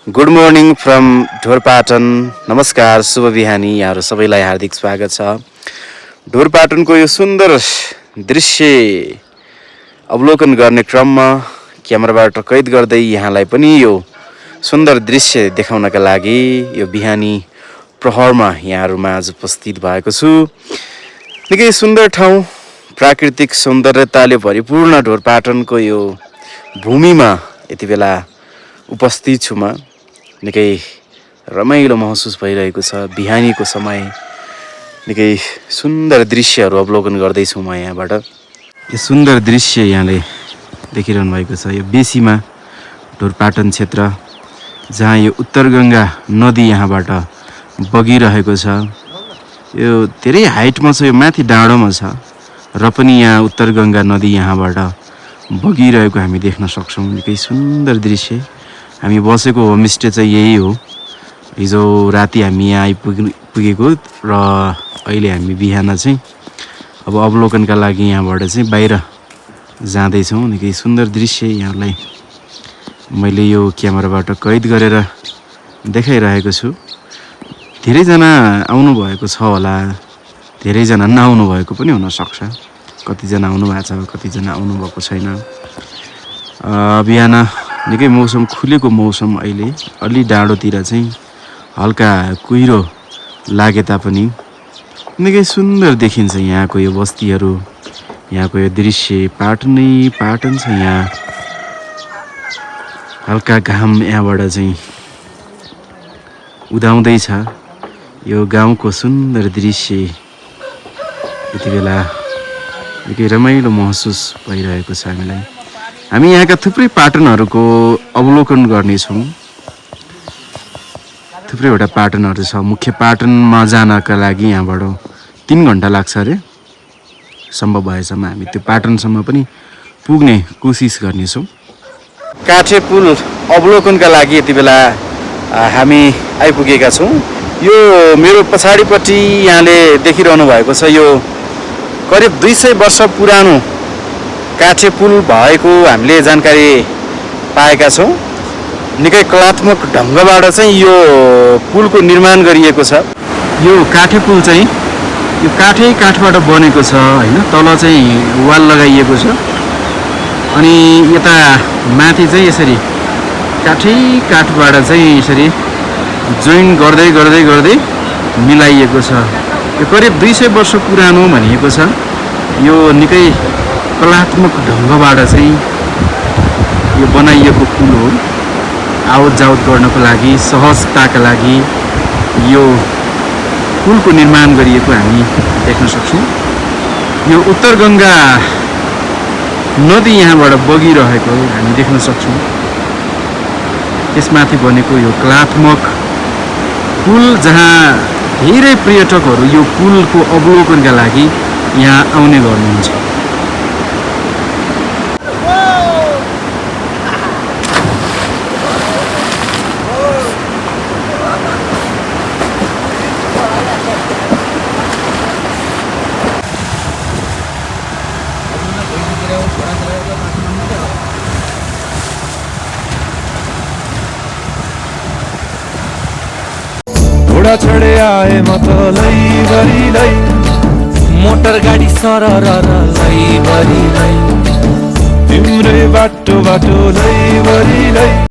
Good morning from Dhorpatan. नमस्कार, शुभ बिहानी यहाँहरू सबैलाई हार्दिक स्वागत छ। ढोरपाटनको यो सुन्दर दृश्य अवलोकन गर्ने क्रममा क्यामेराबाट कैद गर्दै यहाँलाई पनि यो सुन्दर दृश्य देखाउनका लागि यो बिहानी प्रहरमा यहाँहरूमा आज उपस्थित भएको छु। निकै सुन्दर ठाउँ, प्राकृतिक सौन्दर्यताले भरिपूर्ण ढोरपाटनको यो भूमिमा यति बेला उपस्थित छु म। निकै रमाइलो महसुस भइरहेको छ। बिहानीको समय निकै सुन्दर दृश्यहरू अवलोकन गर्दैछु म यहाँबाट। यो सुन्दर दृश्य यहाँले देखिरहनु भएको छ। यो बेसीमा ढोरपाटन क्षेत्र जहाँ यो उत्तर गङ्गा नदी यहाँबाट बगिरहेको छ। यो धेरै हाइटमा छ, यो माथि डाँडोमा छ र पनि यहाँ उत्तर गङ्गा नदी यहाँबाट बगिरहेको हामी देख्न सक्छौँ। निकै सुन्दर दृश्य। हामी बसेको होमस्टे चाहिँ यही हो। हिजो राति हामी यहाँ आइपुगेको र अहिले हामी बिहान चाहिँ अब अवलोकनका लागि यहाँबाट चाहिँ बाहिर जाँदैछौँ। निकै सुन्दर दृश्य यहाँलाई मैले यो क्यामेराबाट कैद गरेर देखाइरहेको छु। धेरैजना आउनुभएको छ होला, धेरैजना नआउनु भएको पनि हुनसक्छ। कतिजना आउनु भएको छ, कतिजना आउनुभएको छैन। बिहान निकै मौसम खुलेको मौसम। अहिले अलि डाँडोतिर चाहिँ हल्का कुहिरो लागे तापनि निकै सुन्दर देखिन्छ यहाँको यो बस्तीहरू, यहाँको यो दृश्य। पाटनै पाटन छ यहाँ। हल्का घाम यहाँबाट चाहिँ उदाउँदैछ। यो गाउँको सुन्दर दृश्य यति बेला निकै रमाइलो महसुस भइरहेको छ हामीलाई। हामी यहाँका थुप्रै पाटनहरूको अवलोकन गर्नेछौँ। थुप्रैवटा पाटनहरू छ। मुख्य पाटनमा जानका लागि यहाँबाट 3 घन्टा लाग्छ अरे। सम्भव भएसम्म हामी त्यो पाटनसम्म पनि पुग्ने कोसिस गर्नेछौँ। काठे पुल अवलोकनका लागि यति बेला हामी आइपुगेका छौँ। यो मेरो पछाडिपट्टि यहाँले देखिरहनु भएको छ, यो करिब 200 वर्ष पुरानो काठे पुल भएको हामीले जानकारी पाएका छौँ। निकै कलात्मक ढङ्गबाट चाहिँ यो पुलको निर्माण गरिएको छ। यो काठे पुल चाहिँ यो काठबाट बनेको छ होइन। तल चाहिँ वाल लगाइएको छ अनि यता माथि चाहिँ यसरी काठबाट चाहिँ यसरी जोइन गर्दै गर्दै गर्दै मिलाइएको छ। यो करिब 200 वर्ष पुरानो भनिएको छ। यो निकै कलात्मक ढङ्गबाट चाहिँ यो बनाइएको पुल हो। आवत जावत गर्नको लागि, सहजताका लागि यो पुलको निर्माण गरिएको हामी देख्न सक्छौँ। यो उत्तर गङ्गा नदी यहाँबाट बगिरहेको हामी देख्न सक्छौँ। त्यसमाथि बनेको यो कलात्मक पुल जहाँ धेरै पर्यटकहरू यो पुलको अवलोकनका लागि यहाँ आउने गर्नुहुन्छ। घोडा चढे आए म त लैभरि मोटर गाडी सरर लैभरि तिम्रै बाटो लैभरि